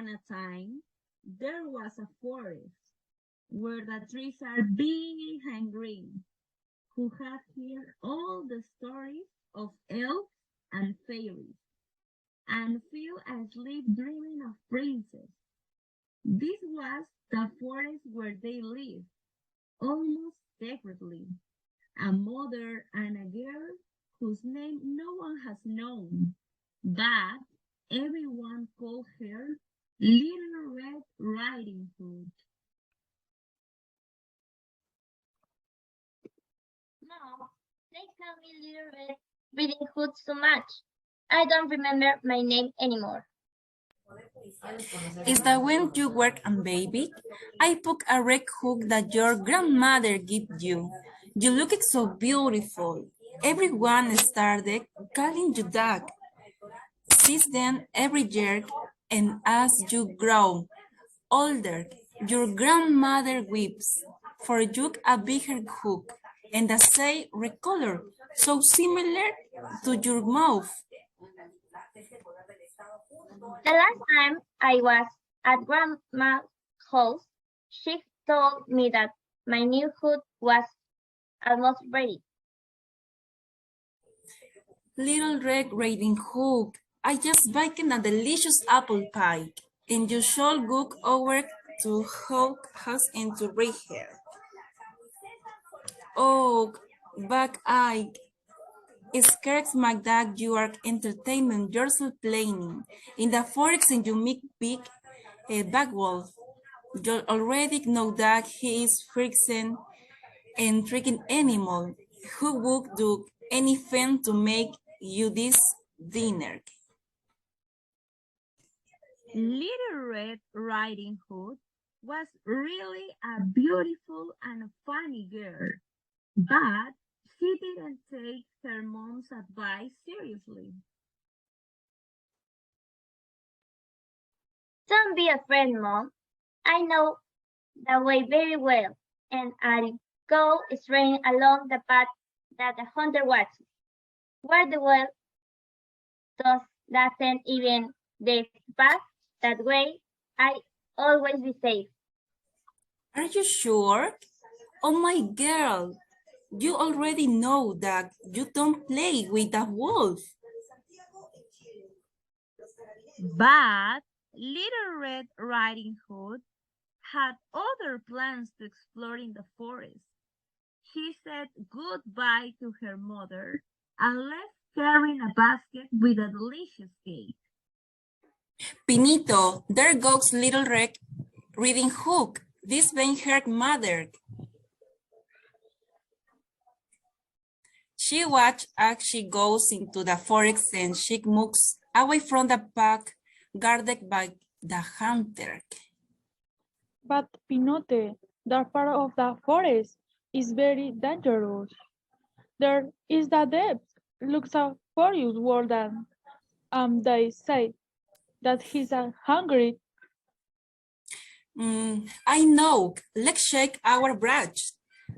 upon a time, there was a forest where the trees are big and green, who had heard all the stories of elves and fairies, and fell asleep dreaming of princess. This was the forest where they lived, almost secretly, a mother and a girl whose name no one has known, but everyone called her Little Red Riding Hood. No, they call me Little Red Riding Hood so much. I don't remember my name anymore. Is that when you were a baby? I took a red hook that your grandmother gave you. You looked so beautiful. Everyone started calling you that. Since then, every year, and as you grow older, your grandmother weeps for you a bigger hook and the same red color, so similar to your mouth. The last time I was at Grandma's house, she told me that my new hood was almost ready. Little Red Riding Hood, I just baked a delicious apple pie, and you should go over to Hook House and to read her. Oh, back I scares my dad you are entertainment yourself playing. In the forest and you make big back wolf. You already know that he is freaking and tricking animal who would do anything to make you this dinner. Little Red Riding Hood was really a beautiful and funny girl, but she didn't take her mom's advice seriously. Don't be afraid, Mom. I know the way very well, and I'll go straight along the path that the hunter watches. Where the well doesn't even the path that way, I always be safe. Are you sure? Oh my girl, you already know that you don't play with a wolf. But Little Red Riding Hood had other plans to explore in the forest. She said goodbye to her mother and left carrying a basket with a delicious cake. Pinito, there goes Little Red Riding Hook. This being her mother. She watched as she goes into the forest and she moves away from the pack guarded by the hunter. But Pinote, that part of the forest is very dangerous. There is the depth. Looks a furious warden. They say that he's hungry. I know. Let's shake our branch.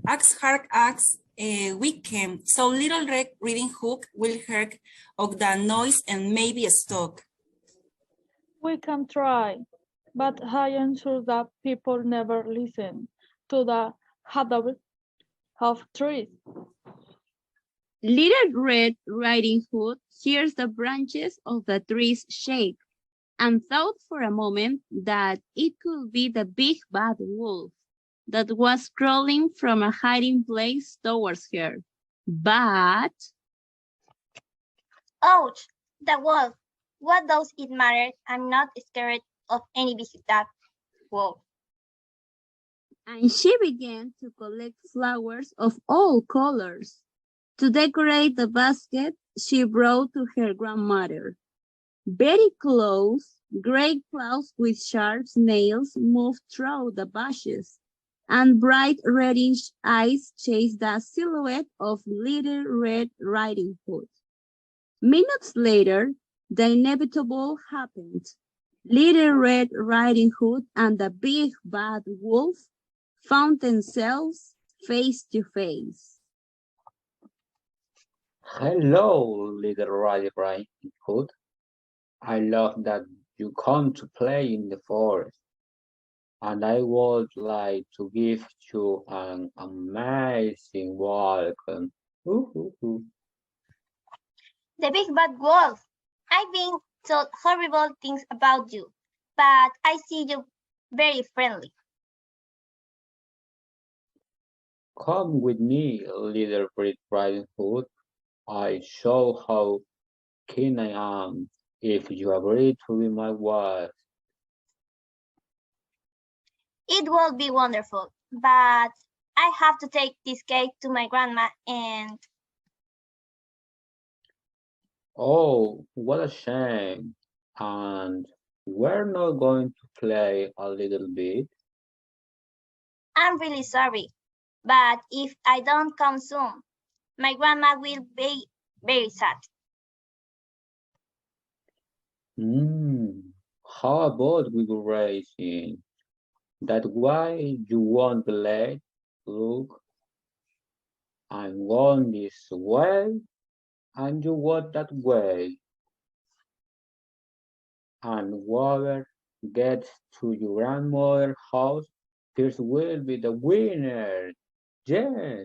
Axe hard axe we can. So Little Red Riding Hook will hear of the noise and maybe stop. We can try, but I am sure that people never listen to the habit of trees. Little Red Riding Hood hears the branches of the trees shake and thought for a moment that it could be the big bad wolf that was crawling from a hiding place towards her. But Ouch! The wolf. What does it matter? I'm not scared of any visitor wolf. and she began to collect flowers of all colors. To decorate the basket, she brought to her grandmother. Very close, gray clouds with sharp nails moved through the bushes, and bright reddish eyes chased the silhouette of Little Red Riding Hood. Minutes later, the inevitable happened. Little Red Riding Hood and the big bad wolf found themselves face to face. Hello, Little Riding Hood. I love that you come to play in the forest, and I would like to give you an amazing welcome. Ooh. The big bad wolf. I've been told horrible things about you, but I see you very friendly. Come with me, little Red Riding Hood. I show how keen I am if you agree to be my wife. It will be wonderful, but I have to take this cake to my grandma and Oh, what a shame. And we're not going to play a little bit. I'm really sorry. But if I don't come soon, my grandma will be very sad. How about we go racing? That way you won't be late. Look, I'm going this way, and you go that way. And whoever gets to your grandmother's house first will be the winner. Yeah.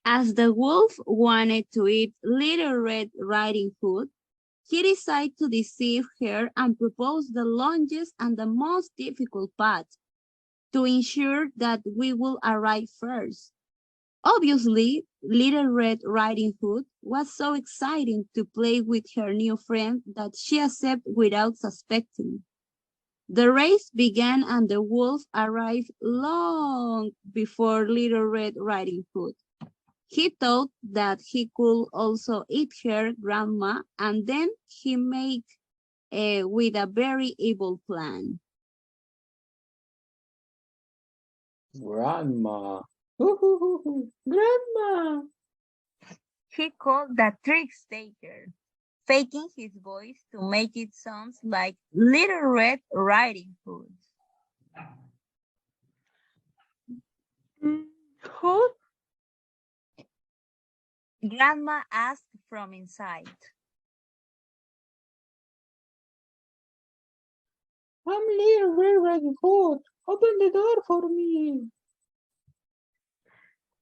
As the wolf wanted to eat Little Red Riding Hood, he decided to deceive her and propose the longest and the most difficult path to ensure that we will arrive first. Obviously, Little Red Riding Hood was so excited to play with her new friend that she accepted without suspecting. The race began and the wolf arrived long before Little Red Riding Hood. He thought that he could also eat her grandma, and then he made with a very evil plan. Grandma. Grandma. He called the trickster, faking his voice to make it sound like Little Red Riding Hood. Who? Grandma asked from inside. I'm Little Red Riding Hood. Open the door for me.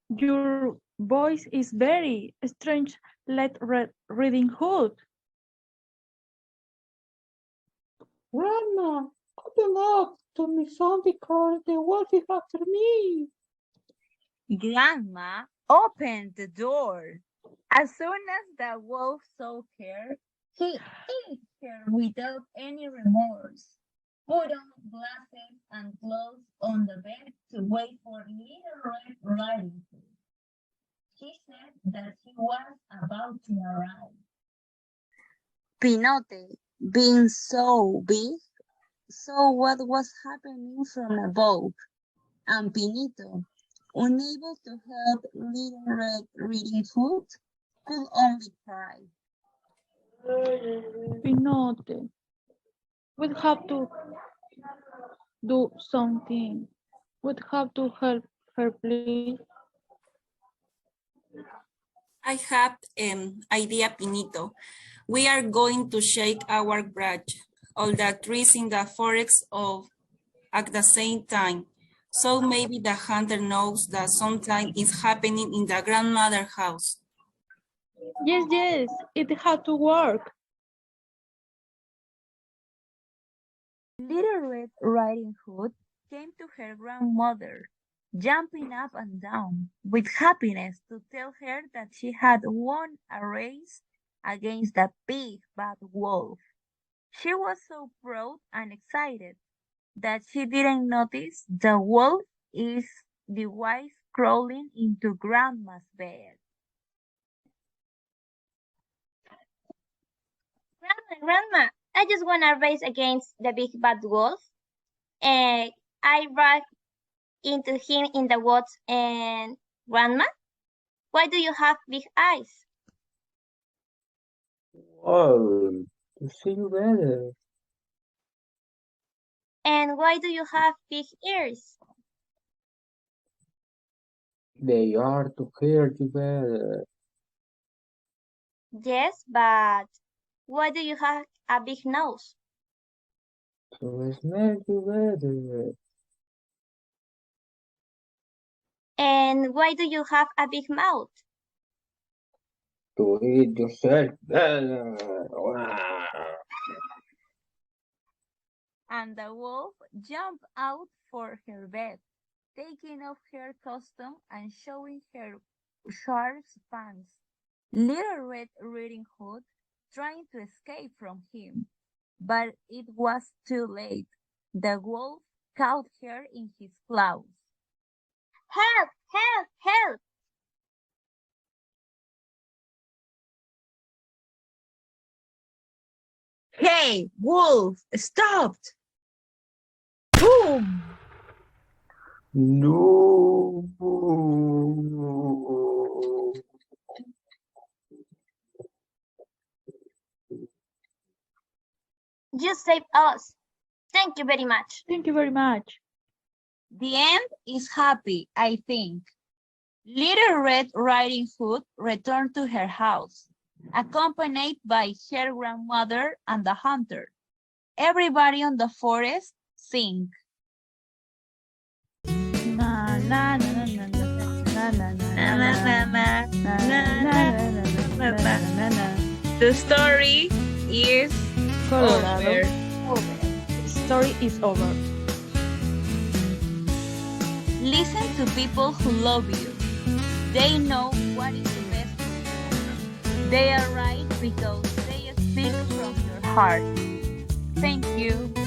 Your voice is very strange. Let reading Hood. Grandma, open up to me son because the wolf is after me. Grandma opened the door. As soon as the wolf saw her, he ate her without any remorse, put on glasses and clothes on the bed to wait for Little Red Riding Hood. She said that he was about to arrive. Pinote, being so big, saw what was happening from above, and Pinito, unable to help Little Red Riding Hood, could only cry. Pinote. We have to do something. We have to help her, please. I have an idea, Pinito. We are going to shake our branch, all the trees in the forest at the same time. So maybe the hunter knows that something is happening in the grandmother's house. Yes, it had to work. Little Red Riding Hood came to her grandmother, jumping up and down with happiness to tell her that she had won a race against the big bad wolf. She was so proud and excited that she didn't notice the wolf is the wife crawling into Grandma's bed. Grandma, I just won a race against the big bad wolf. And I ran into him in the woods and Grandma, why do you have big eyes? Oh, to see you better. And why do you have big ears? They are to hear you better. Yes, but why do you have a big nose? To smell together. And why do you have a big mouth? To eat yourself better. And the wolf jumped out for her bed, taking off her costume and showing her sharp fangs. Little Red Riding Hood trying to escape from him, but it was too late. The wolf caught her in his claws. Help! Help! Help! Hey, wolf, stop! Boom! No. You saved us. Thank you very much. Thank you very much. The end is happy, I think. Little Red Riding Hood returned to her house, accompanied by her grandmother and the hunter. Everybody on the forest sing. Na na na na na na na na na na. The story is Colorado. over. The story is over. Listen to people who love you. They know what is the best for you. They are right because they speak from your heart. Thank you.